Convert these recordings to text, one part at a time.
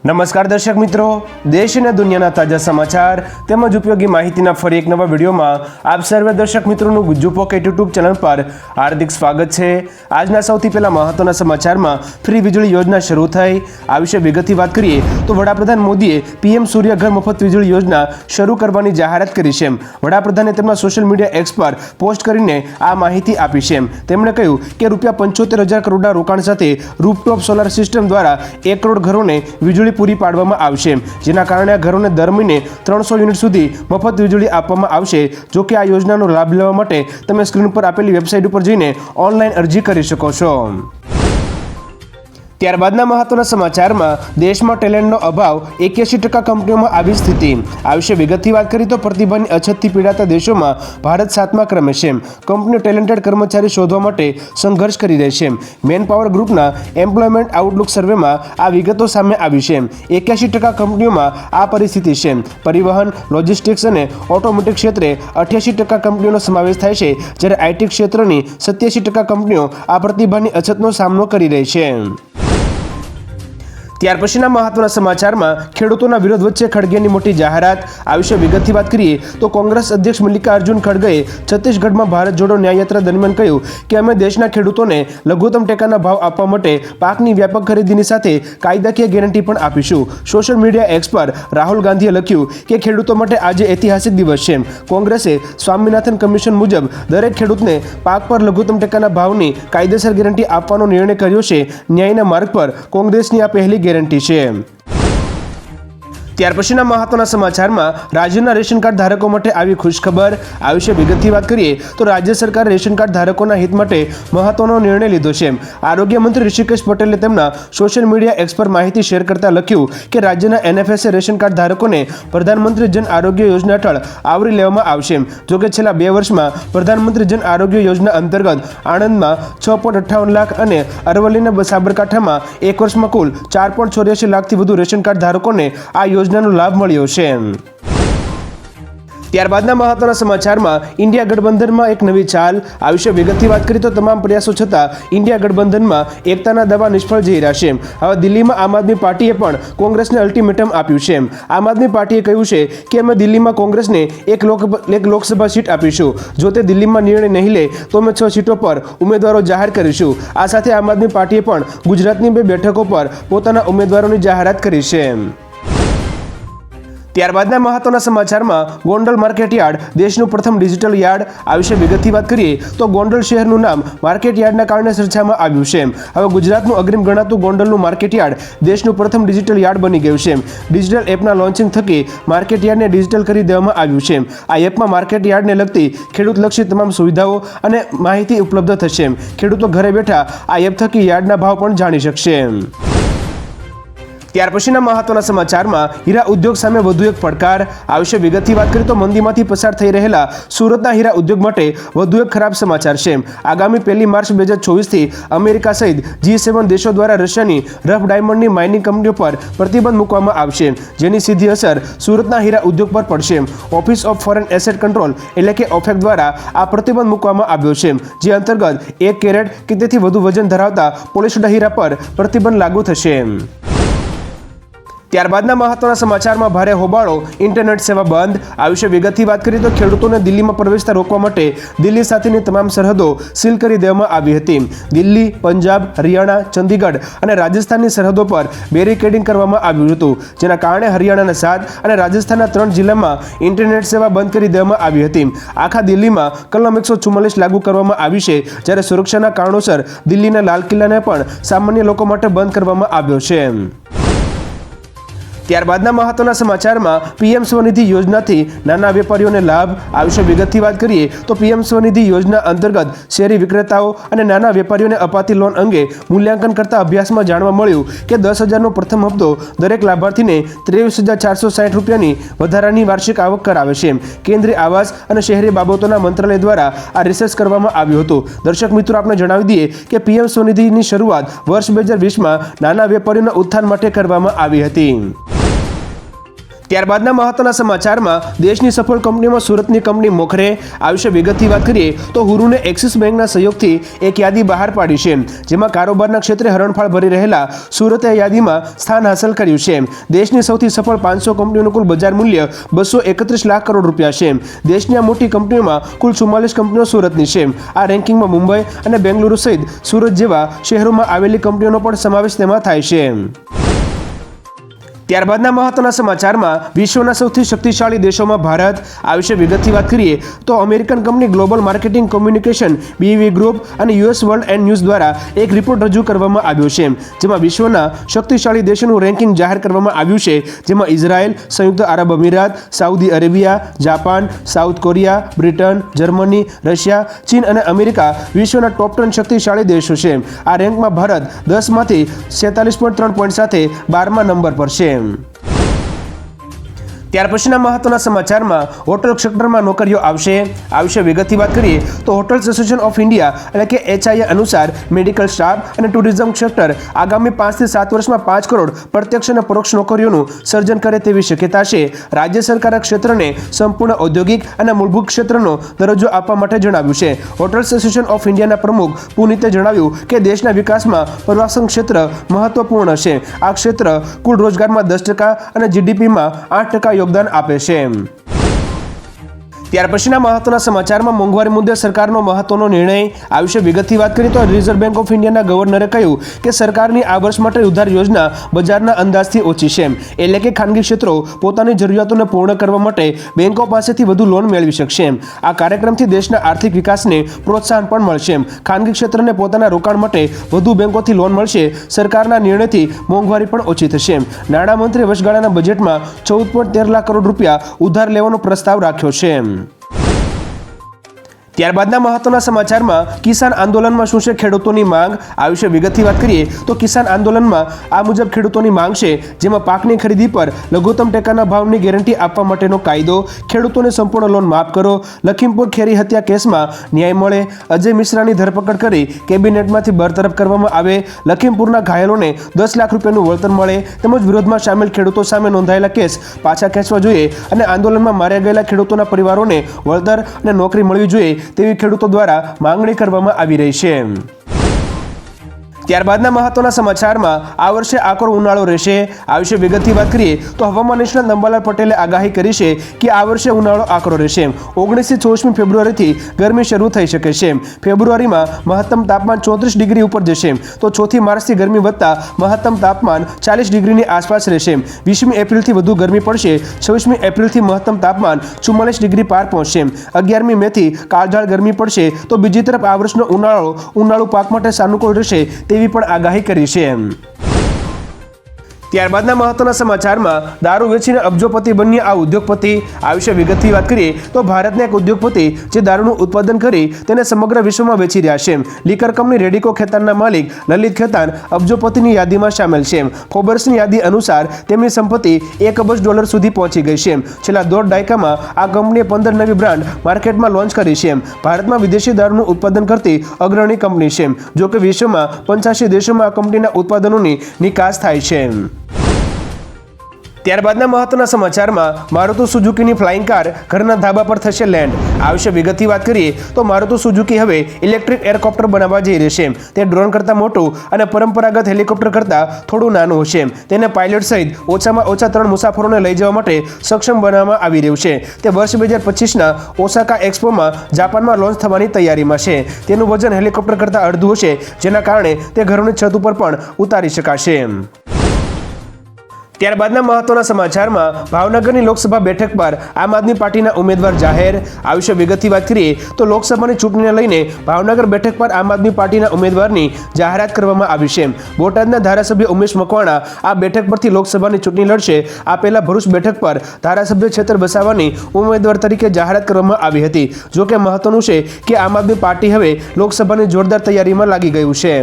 નમસ્કાર દર્શક મિત્રો, દેશ અને દુનિયાના તાજા સમાચાર તેમજ ઉપયોગી માહિતીના ફરી એક નવા વિડીયોમાં આપ સર્વે દર્શક મિત્રોનું ગુજ્જુ પોકેટ યુટ્યુબ ચેનલ પર હાર્દિક સ્વાગત છે। આજના સૌથી પહેલા મહત્વના સમાચારમાં ફ્રી વીજળી યોજના શરૂ થઈ, આ વિશે વિગતથી વાત કરીએ તો વડાપ્રધાન મોદીએ પીએમ સૂર્ય ઘર મફત વીજળી યોજના શરૂ કરવાની જાહેરાત કરી છે। વડાપ્રધાને તેમના સોશિયલ મીડિયા એક્સ પર પોસ્ટ કરીને આ માહિતી આપી છે। તેમણે કહ્યું કે ₹75,000 કરોડના રોકાણ સાથે રૂફટોપ સોલાર સિસ્ટમ દ્વારા 1 કરોડ ઘરોને વીજળી પૂરી પાડવામાં આવશે, જેના કારણે આ ઘરોને દર મહિને 300 યુનિટ સુધી મફત વીજળી આપવામાં આવશે। જો કે આ યોજનાનો લાભ લેવા માટે તમે સ્ક્રીન પર આપેલી વેબસાઇટ ઉપર જઈને ઓનલાઈન અરજી કરી શકો છો। ત્યારબાદના મહત્વના સમાચારમાં દેશમાં ટેલેન્ટનો અભાવ, 81% કંપનીઓમાં આવી સ્થિતિ। આ વિશે વિગતથી વાત કરીએ તો પ્રતિભાની અછતથી પીડાતા દેશોમાં ભારત 7મા ક્રમે છે। કંપનીઓ ટેલેન્ટેડ કર્મચારી શોધવા માટે સંઘર્ષ કરી રહી છે। મેન પાવર ગ્રુપના એમ્પ્લોયમેન્ટ આઉટલુક સર્વેમાં આ વિગતો સામે આવી છે। 81% કંપનીઓમાં આ પરિસ્થિતિ છે। પરિવહન, લોજિસ્ટિક્સ અને ઓટોમોટિવ ક્ષેત્રે 88% કંપનીઓનો સમાવેશ થાય છે, જ્યારે આઈટી ક્ષેત્રની 87% કંપનીઓ આ પ્રતિભાની અછતનો સામનો કરી રહી છે। ત્યાર પછીના મહત્વના સમાચારમાં ખેડૂતોના વિરોધ વચ્ચે ખડગેની મોટી જાહેરાત। આ વિશે વિગતથી વાત કરીએ તો કોંગ્રેસ અધ્યક્ષ મલ્લિકાર્જુન ખડગેએ છત્તીસગઢમાં ભારત જોડો ન્યાયયાત્રા દરમિયાન કહ્યું કે અમે દેશના ખેડૂતોને લઘુત્તમ ટેકાના ભાવ આપવા માટે પાકની વ્યાપક ખરીદીની સાથે કાયદાકીય ગેરંટી પણ આપીશું। સોશિયલ મીડિયા એક્સ પર રાહુલ ગાંધીએ લખ્યું કે ખેડૂતો માટે આજે ઐતિહાસિક દિવસ છે। કોંગ્રેસે સ્વામીનાથન કમિશન મુજબ દરેક ખેડૂતને પાક પર લઘુત્તમ ટેકાના ભાવની કાયદેસર ગેરંટી આપવાનો નિર્ણય કર્યો છે। ન્યાયના માર્ગ પર કોંગ્રેસની આ પહેલી ગેરંટી છે। ત્યાર પછીના મહત્વના સમાચારમાં રાજ્યના રેશન કાર્ડ ધારકો માટે આવી ખુશખબર। આ વિશે વિગતથી વાત કરીએ તો રાજ્ય સરકારે રેશન કાર્ડ ધારકોના હિત માટે મહત્વનો નિર્ણય લીધો છે। આરોગ્ય મંત્રી ઋષિકેશ પટેલે તેમના સોશિયલ મીડિયા એક્સ પર માહિતી શેર કરતા લખ્યું કે રાજ્યના એનએફએસએ રેશન કાર્ડ ધારકોને પ્રધાનમંત્રી જન આરોગ્ય યોજના હેઠળ આવરી લેવામાં આવશે। જોકે છેલ્લા 2 વર્ષમાં પ્રધાનમંત્રી જન આરોગ્ય યોજના અંતર્ગત આણંદમાં 6.58 લાખ અને અરવલ્લી સાબરકાંઠામાં એક વર્ષમાં કુલ 4.84 લાખથી વધુ રેશન કાર્ડ ધારકોને આ યોજનાનો લાભ મળ્યો છે। ત્યારબાદના મહત્વના સમાચારમાં ઇન્ડિયા ગઠબંધનમાં એક નવી ચાલ। આ વિશે વિગતથી વાત કરીએ તો તમામ પ્રયાસો છતાં ઇન્ડિયા ગઠબંધનમાં એકતાના દાવા નિષ્ફળ જઈ રહ્યા છે। હવે દિલ્હીમાં આમ આદમી પાર્ટીએ પણ કોંગ્રેસને અલ્ટિમેટમ આપ્યું છે। આમ આદમી પાર્ટીએ કહ્યું છે કે અમે દિલ્હીમાં કોંગ્રેસને એક લોકસભા સીટ આપીશું। જો તે દિલ્હીમાં નિર્ણય નહીં લે તો અમે 6 સીટો પર ઉમેદવારો જાહેર કરીશું। આ સાથે આમ આદમી પાર્ટીએ પણ ગુજરાતની 2 બેઠકો પર પોતાના ઉમેદવારોની જાહેરાત કરી છે। ત્યારબાદના મહત્વના સમાચારમાં ગોંડલ માર્કેટ યાર્ડ દેશનું પ્રથમ ડિજિટલ યાર્ડ। આ વિશે વિગતથી વાત કરીએ તો ગોંડલ શહેરનું નામ માર્કેટ યાર્ડના કારણે ચર્ચામાં આવ્યું છે। હવે ગુજરાતનું અગ્રીમ ગણાતું ગોંડલનું માર્કેટ યાર્ડ દેશનું પ્રથમ ડિજિટલ યાર્ડ બની ગયું છે। ડિજિટલ એપના લોન્ચિંગ થકી માર્કેટ યાર્ડને ડિજિટલ કરી દેવામાં આવ્યું છે। આ એપમાં માર્કેટ યાર્ડને લગતી ખેડૂતલક્ષી તમામ સુવિધાઓ અને માહિતી ઉપલબ્ધ થશે। ખેડૂતો ઘરે બેઠા આ એપ થકી યાર્ડના ભાવ પણ જાણી શકશે। ત્યાર પછીના મહત્વના સમાચારમાં હીરા ઉદ્યોગ સામે વધુ એક પડકાર। આ વિશે વિગતથી વાત કરીએ તો મંદીમાંથી પસાર થઈ રહેલા સુરતના હીરા ઉદ્યોગ માટે વધુ એક ખરાબ સમાચાર છે। આગામી 1 માર્ચ 2024થી અમેરિકા સહિત G7 દેશો દ્વારા રશિયાની રફ ડાયમંડની માઇનિંગ કંપનીઓ પર પ્રતિબંધ મૂકવામાં આવશે, જેની સીધી અસર સુરતના હીરા ઉદ્યોગ પર પડશે। Office of foreign asset control એટલે કે ઓફેક દ્વારા આ પ્રતિબંધ મૂકવામાં આવ્યો છે, જે અંતર્ગત 1 કેરેટ કે તેથી વધુ વજન ધરાવતા પોલિશ્ડ હીરા પર પ્રતિબંધ લાગુ થશે। ત્યારબાદના મહત્વના સમાચારમાં ભારે હોબાળો, ઇન્ટરનેટ સેવા બંધ। આ વિશે વિગતથી વાત કરીએ તો ખેડૂતોને દિલ્હીમાં પ્રવેશતા રોકવા માટે દિલ્હી સાથેની તમામ સરહદો સીલ કરી દેવામાં આવી હતી। દિલ્હી, પંજાબ, હરિયાણા, ચંદીગઢ અને રાજસ્થાનની સરહદો પર બેરિકેડિંગ કરવામાં આવ્યું હતું, જેના કારણે હરિયાણાના 7 અને રાજસ્થાનના 3 જિલ્લામાં ઇન્ટરનેટ સેવા બંધ કરી દેવામાં આવી હતી। આખા દિલ્હીમાં કલમ 144 લાગુ કરવામાં આવી છે, જ્યારે સુરક્ષાના કારણોસર દિલ્હીના લાલ કિલ્લાને પણ સામાન્ય લોકો માટે બંધ કરવામાં આવ્યો છે। ત્યારબાદના મહત્વના સમાચારમાં પીએમ સ્વનિધિ યોજનાથી નાના વેપારીઓને લાભ। આ વિશે વિગતથી વાત કરીએ તો પીએમ સ્વનિધિ યોજના અંતર્ગત શેરી વિક્રેતાઓ અને નાના વેપારીઓને અપાતી લોન અંગે મૂલ્યાંકન કરતા અભ્યાસમાં જાણવા મળ્યું કે 10,000નો પ્રથમ હપ્તો દરેક લાભાર્થીને ₹23,460ની વધારાની વાર્ષિક આવક કરાવે છે। કેન્દ્રીય આવાસ અને શહેરી બાબતોના મંત્રાલય દ્વારા આ રિસર્ચ કરવામાં આવ્યું હતું। દર્શક મિત્રો, આપણે જણાવી દઈએ કે પીએમ સ્વનિધિની શરૂઆત વર્ષ 2020માં નાના વેપારીઓના ઉત્થાન માટે કરવામાં આવી હતી। ત્યારબાદના મહત્વના સમાચારમાં દેશની સફળ કંપનીમાં સુરતની કંપની મોખરે આ વિશે વિગતથી વાત કરીએ તો હુરુને એક્સિસ બેંકના સહયોગથી એક યાદી બહાર પાડી છે, જેમાં કારોબારના ક્ષેત્રે હરણફાળ ભરી રહેલા સુરતે યાદીમાં સ્થાન હાંસલ કર્યું છે. દેશની સૌથી સફળ 500 કંપનીઓનું કુલ બજાર મૂલ્ય 231 લાખ કરોડ રૂપિયા છે. દેશની આ મોટી કંપનીઓમાં કુલ 44 કંપનીઓ સુરતની છે. આ રેન્કિંગમાં મુંબઈ અને બેંગલુરુ સહિત સુરત જેવા શહેરોમાં આવેલી કંપનીઓનો પણ સમાવેશ તેમાં થાય છે. ત્યારબાદના મહત્વના સમાચારમાં વિશ્વના સૌથી શક્તિશાળી દેશોમાં ભારત આ વિશે વિગતથી વાત કરીએ તો American company global marketing communication BEV group અને US વર્લ્ડ એન્ડ ન્યૂઝ દ્વારા એક રિપોર્ટ રજૂ કરવામાં આવ્યો છે, જેમાં વિશ્વના શક્તિશાળી દેશોનું રેન્કિંગ જાહેર કરવામાં આવ્યું છે, જેમાં ઇઝરાયલ, સંયુક્ત આરબ અમીરાત, Saudi Arabia, Japan, South Korea, Britain, Germany, Russia, ચીન અને અમેરિકા વિશ્વના ટોપ 10 શક્તિશાળી દેશો છે. આ રેન્કમાં ભારત 10માંથી 47.3 પોઈન્ટ સાથે 12મા નંબર પર છે. ત્યાર પછીના મહત્વના સમાચારમાં હોટલ સેક્ટરમાં નોકરીઓ આવશે આ વિશે વિગતથી વાત કરીએ તો હોટલ્સ એસોસિએશન ઓફ ઇન્ડિયા એટલે કે HIA અનુસાર મેડિકલ સ્ટાફ અને ટુરિઝમ સેક્ટર આગામી 5 થી 7 વર્ષમાં 5 કરોડ પ્રત્યક્ષ અને પરોક્ષ નોકરીઓનું સર્જન કરે તેવી શક્યતા છે. રાજ્ય સરકારે ક્ષેત્રને સંપૂર્ણ ઔદ્યોગિક અને મૂળભૂત ક્ષેત્રનો દરજ્જો આપવા માટે જણાવ્યું છે. હોટલ્સ એસોસિએશન ઓફ ઇન્ડિયાના પ્રમુખ પુનીતે જણાવ્યું કે દેશના વિકાસમાં પ્રવાસન ક્ષેત્ર મહત્વપૂર્ણ છે. આ ક્ષેત્ર કુલ રોજગારમાં 10% અને GDPમાં 8% યોગદાન આપે છે. ત્યાર પછીના મહત્વના સમાચારમાં મોંઘવારી મુદ્દે સરકારનો મહત્વનો નિર્ણય આ વિશે વિગતથી વાત કરીએ તો રિઝર્વ બેંક ઓફ ઇન્ડિયાના ગવર્નરે કહ્યું કે સરકારની આ વર્ષ માટે ઉધાર યોજના બજારના અંદાજથી ઓછી છે, એટલે કે ખાનગી ક્ષેત્રો પોતાની જરૂરિયાતોને પૂર્ણ કરવા માટે બેંકો પાસેથી વધુ લોન મેળવી શકશે. આ કાર્યક્રમથી દેશના આર્થિક વિકાસને પ્રોત્સાહન પણ મળશે. ખાનગી ક્ષેત્રને પોતાના રોકાણ માટે વધુ બેંકોથી લોન મળશે. સરકારના નિર્ણયથી મોંઘવારી પણ ઓછી થશે. નાણામંત્રીએ વર્ષગાળાના બજેટમાં 14.13 લાખ કરોડ રૂપિયા ઉધાર લેવાનો પ્રસ્તાવ રાખ્યો છે. ત્યારબાદના મહત્વના સમાચારમાં કિસાન આંદોલનમાં શું છે ખેડૂતોની માંગ આ વિશે વિગતથી વાત કરીએ તો કિસાન આંદોલનમાં આ મુજબ ખેડૂતોની માંગ છે, જેમાં પાકની ખરીદી પર લઘુત્તમ ટેકાના ભાવની ગેરંટી આપવા માટેનો કાયદો, ખેડૂતોને સંપૂર્ણ લોન માફ કરો, લખીમપુર ખેરી હત્યા કેસમાં ન્યાય મળે, અજય મિશ્રાની ધરપકડ કરી કેબિનેટમાંથી બરતરફ કરવામાં આવે, લખીમપુરના ઘાયલોને 10 લાખ રૂપિયાનું વળતર મળે, તેમજ વિરોધમાં સામેલ ખેડૂતો સામે નોંધાયેલા કેસ પાછા ખેંચવા જોઈએ અને આંદોલનમાં માર્યા ગયેલા ખેડૂતોના પરિવારોને વળતર અને નોકરી મળવી જોઈએ તેવી ખેડૂતો દ્વારા માંગણી કરવામાં આવી રહી છે. ત્યારબાદના મહત્વના સમાચારમાં આ વર્ષે આકરો ઉનાળો રહેશે આ વિશે વિગતથી વાત કરીએ તો હવામાન નિષ્ણાત અંબાલાલ પટેલે આગાહી કરી છે કે આ વર્ષે ઉનાળો આકરો રહેશે. 19 થી 24 ફેબ્રુઆરીથી ગરમી શરૂ થઈ શકે છે. ફેબ્રુઆરીમાં મહત્તમ તાપમાન 34 ડિગ્રી ઉપર જશે તો 4 માર્ચથી ગરમી વધતા મહત્તમ તાપમાન 40 ડિગ્રીની આસપાસ રહેશે. 20મી એપ્રિલથી વધુ ગરમી પડશે. 26મી એપ્રિલથી મહત્તમ તાપમાન 44 ડિગ્રી પાર પહોંચશે. 11મી મેથી કાળઝાળ ગરમી પડશે. તો બીજી તરફ આ વર્ષનો ઉનાળુ પાક માટે સાનુકૂળ રહેશે તેવી પણ આગાહી કરી છે. ત્યારબાદના મહત્વના સમાચારમાં દારૂ વેચીને અબજોપતિ બન્યા આ ઉદ્યોગપતિ આ વિશે વિગતથી વાત કરીએ તો ભારતના એક ઉદ્યોગપતિ જે દારૂનું ઉત્પાદન કરી તેને સમગ્ર વિશ્વમાં વેચી રહ્યા છે. લીકર કંપની રેડિકો ખેતાનના માલિક લલિત ખેતાન અબજોપતિની યાદીમાં સામેલ છે. ફોર્બ્સની યાદી અનુસાર તેમની સંપત્તિ $1 અબજ સુધી પહોંચી ગઈ છે. છેલ્લા 1.5 દાયકામાં આ કંપનીએ 15 નવી બ્રાન્ડ માર્કેટમાં લોન્ચ કરી છે. ભારતમાં વિદેશી દારૂનું ઉત્પાદન કરતી અગ્રણી કંપની છે. જોકે વિશ્વમાં 85 દેશોમાં આ કંપનીના ઉત્પાદનોની નિકાસ થાય છે. ત્યારબાદના મહત્વના સમાચારમાં મારુતિ સુઝુકીની ફ્લાઇંગ કાર ઘરના ધાબા પર થશે લેન્ડ આ વિશે વિગતથી વાત કરીએ તો મારુતિ સુઝુકી હવે ઇલેક્ટ્રિક એરકોપ્ટર બનાવવા જઈ રહી છે. તે ડ્રોન કરતાં મોટું અને પરંપરાગત હેલિકોપ્ટર કરતાં થોડું નાનું હશે. તેને પાયલટ સહિત ઓછામાં ઓછા 3 મુસાફરોને લઈ જવા માટે સક્ષમ બનાવવામાં આવી રહ્યું છે. તે વર્ષ 2025ના ઓસાકા એક્સપોમાં જાપાનમાં લોન્ચ થવાની તૈયારીમાં છે. તેનું વજન હેલિકોપ્ટર કરતાં અડધું હશે, જેના કારણે તે ઘરોની છત ઉપર પણ ઉતારી શકાશે. ત્યારબાદના મહત્વના સમાચારમાં ભાવનગરની લોકસભા બેઠક પર આમ આદમી પાર્ટીના ઉમેદવાર જાહેર આ વિશે વિગતથી વાત કરીએ તો લોકસભાની ચૂંટણીને લઈને ભાવનગર બેઠક પર આમ આદમી પાર્ટીના ઉમેદવારની જાહેરાત કરવામાં આવી છે. બોટાદના ધારાસભ્ય ઉમેશ મકવાણા આ બેઠક પરથી લોકસભાની ચૂંટણી લડશે. આ પહેલા ભરૂચ બેઠક પર ધારાસભ્ય છેતર વસાવાની ઉમેદવાર તરીકે જાહેરાત કરવામાં આવી હતી. જોકે મહત્વનું છે કે આમ આદમી પાર્ટી હવે લોકસભાની જોરદાર તૈયારીમાં લાગી ગયું છે.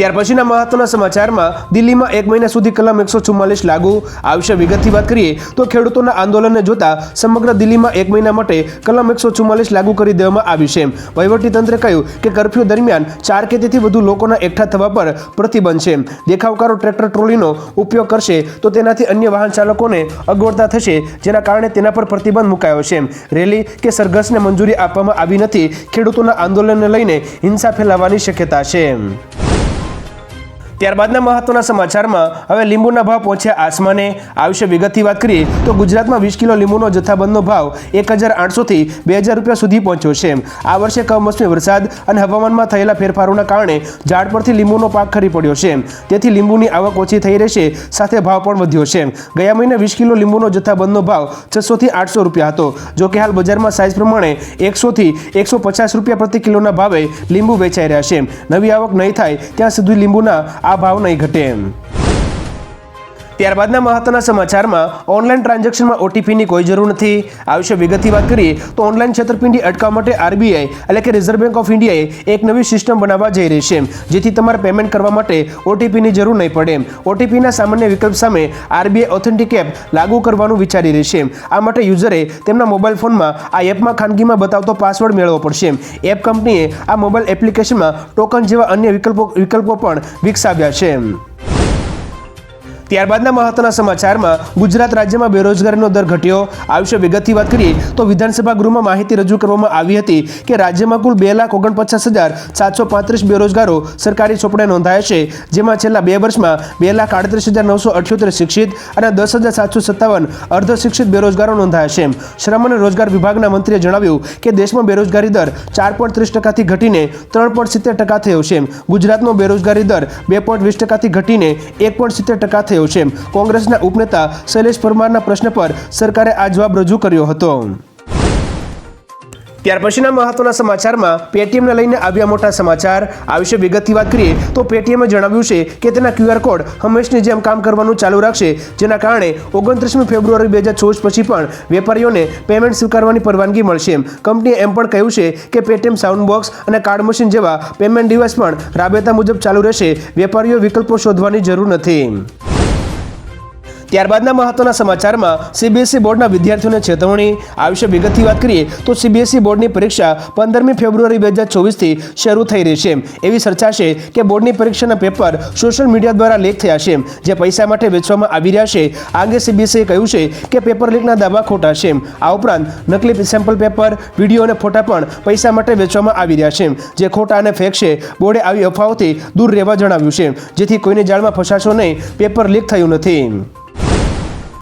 ત્યાર પછીના મહત્વના સમાચારમાં દિલ્હીમાં 1 મહિના સુધી કલમ 144 લાગુ. આ વિશે વિગતથી વાત કરીએ તો ખેડૂતોના આંદોલનને જોતા સમગ્ર દિલ્હીમાં 1 મહિના માટે કલમ 144 લાગુ કરી દેવામાં આવી છે. વહીવટીતંત્રે કહ્યું કે કર્ફ્યુ દરમિયાન 4 કે તેથી વધુ લોકોના એકઠા થવા પર પ્રતિબંધ છે. દેખાવકારો ટ્રેક્ટર ટ્રોલીનો ઉપયોગ કરશે તો તેનાથી અન્ય વાહન ચાલકોને અગવડતા થશે, જેના કારણે તેના પર પ્રતિબંધ મુકાયો છે. રેલી કે સરઘસને મંજૂરી આપવામાં આવી નથી. ખેડૂતોના આંદોલનને લઈને હિંસા ફેલાવાની શક્યતા છે. ત્યારબાદના મહત્વના સમાચારમાં હવે લીંબુના ભાવ પહોંચ્યા આસમાને. આ વિશે વિગતથી વાત કરીએ તો ગુજરાતમાં 20 કિલો લીંબુનો જથ્થાબંધનો ભાવ 1800 થી 2000 રૂપિયા સુધી પહોંચ્યો છે. આ વર્ષે કમોસમી વરસાદ અને હવામાનમાં થયેલા ફેરફારોના કારણે ઝાડ પરથી લીંબુનો પાક ખરી પડ્યો છે. તેથી લીંબુની આવક ઓછી થઈ રહેશે, સાથે ભાવ પણ વધ્યો છે. ગયા મહિને 20 કિલો લીંબુનો જથ્થાબંધનો ભાવ 600 થી 800 રૂપિયા હતો. જો કે હાલ બજારમાં સાઇઝ પ્રમાણે 100 થી 150 રૂપિયા પ્રતિ કિલોના ભાવે લીંબુ વેચાઈ રહ્યા છે. નવી આવક નહીં થાય ત્યાં સુધી લીંબુના આ ભાવ નહીં ઘટે. ત્યારબાદના મહત્વના સમાચારમાં ઓનલાઈન ટ્રાન્ઝેક્શનમાં ઓટીપીની કોઈ જરૂર નથી. આ વિશે વિગતથી વાત કરીએ તો ઓનલાઈન છેતરપિંડી અટકાવવા માટે આરબીઆઈ એટલે કે રિઝર્વ બેંક ઓફ ઇન્ડિયાએ એક નવી સિસ્ટમ બનાવવા જઈ રહી છે, જેથી તમારે પેમેન્ટ કરવા માટે ઓટીપીની જરૂર નહીં પડે. ઓટીપીના સામાન્ય વિકલ્પ સામે આરબીઆઈ ઓથેન્ટિક એપ લાગુ કરવાનું વિચારી રહી છે. આ માટે યુઝરે તેમના મોબાઈલ ફોનમાં આ એપમાં ખાનગીમાં બતાવતો પાસવર્ડ મેળવવો પડશે. એપ કંપનીએ આ મોબાઈલ એપ્લિકેશનમાં ટોકન જેવા અન્ય વિકલ્પો પણ વિકસાવ્યા છે. ત્યારબાદના મહત્વના સમાચારમાં ગુજરાત રાજ્યમાં બેરોજગારીનો દર ઘટ્યો. આ વિશે વિગતથી વાત કરીએ તો વિધાનસભા ગૃહમાં માહિતી રજૂ કરવામાં આવી હતી કે રાજ્યમાં કુલ 2,49,735 બેરોજગારો સરકારી ચોપડે નોંધાયા છે, જેમાં છેલ્લા 2 વર્ષમાં 2,38,978 શિક્ષિત અને 10,757 અર્ધ શિક્ષિત બેરોજગારો નોંધાયા છે. શ્રમ અને રોજગાર વિભાગના મંત્રીએ જણાવ્યું કે દેશમાં બેરોજગારી દર 4.30% ઘટીને 3.70% થયો છે. ગુજરાતનો બેરોજગારી દર 2.20% ઘટીને 1.70% થયો છે. કોંગ્રેસના ઉપનેતા શૈલેષ પરમારના પ્રશ્ન પર સરકારે આ જવાબ રજૂ કર્યો હતો. ત્યાર પછીના મહત્વના સમાચારમાં પેટીએમને લઈને આવ્યા મોટા સમાચાર. આ વિશે વિગતથી વાત કરીએ તો પેટીએમે જણાવ્યું છે કે તેના QR કોડ હંમેશની જેમ કામ કરવાનું ચાલુ રાખશે, જેના કારણે 29મી ફેબ્રુઆરી 2024 પછી પણ વેપારીઓને પેમેન્ટ સ્વીકારવાની પરવાનગી મળશે. કંપનીએ એમ પણ કહ્યું છે કે પેટીએમ સાઉન્ડ બોક્સ અને કાર્ડ મશીન જેવા પેમેન્ટ ડિવાઇસ પણ રાબેતા મુજબ ચાલુ રહેશે. વેપારીઓ વિકલ્પો શોધવાની જરૂર નથી. ત્યારબાદના મહત્વના સમાચારમાં સીબીએસઈ બોર્ડના વિદ્યાર્થીઓને ચેતવણી. આ વિશે વિગતથી વાત કરીએ તો સીબીએસઈ બોર્ડની પરીક્ષા 15મી ફેબ્રુઆરી 2024થી શરૂ થઈ રહી છે. એવી ચર્ચા છે કે બોર્ડની પરીક્ષાના પેપર સોશિયલ મીડિયા દ્વારા લીક થયા છે, જે પૈસા માટે વેચવામાં આવી રહ્યા છે. આ અંગે સીબીએસઈએ કહ્યું છે કે પેપર લીકના દાવા ખોટા છે. આ ઉપરાંત નકલી સેમ્પલ પેપર, વિડીયો અને ફોટા પણ પૈસા માટે વેચવામાં આવી રહ્યા છે, જે ખોટા અને ફેક છે. બોર્ડે આવી અફવાઓથી દૂર રહેવા જણાવ્યું છે, જેથી કોઈની જાળમાં ફસાશો નહીં. પેપર લીક થયું નથી.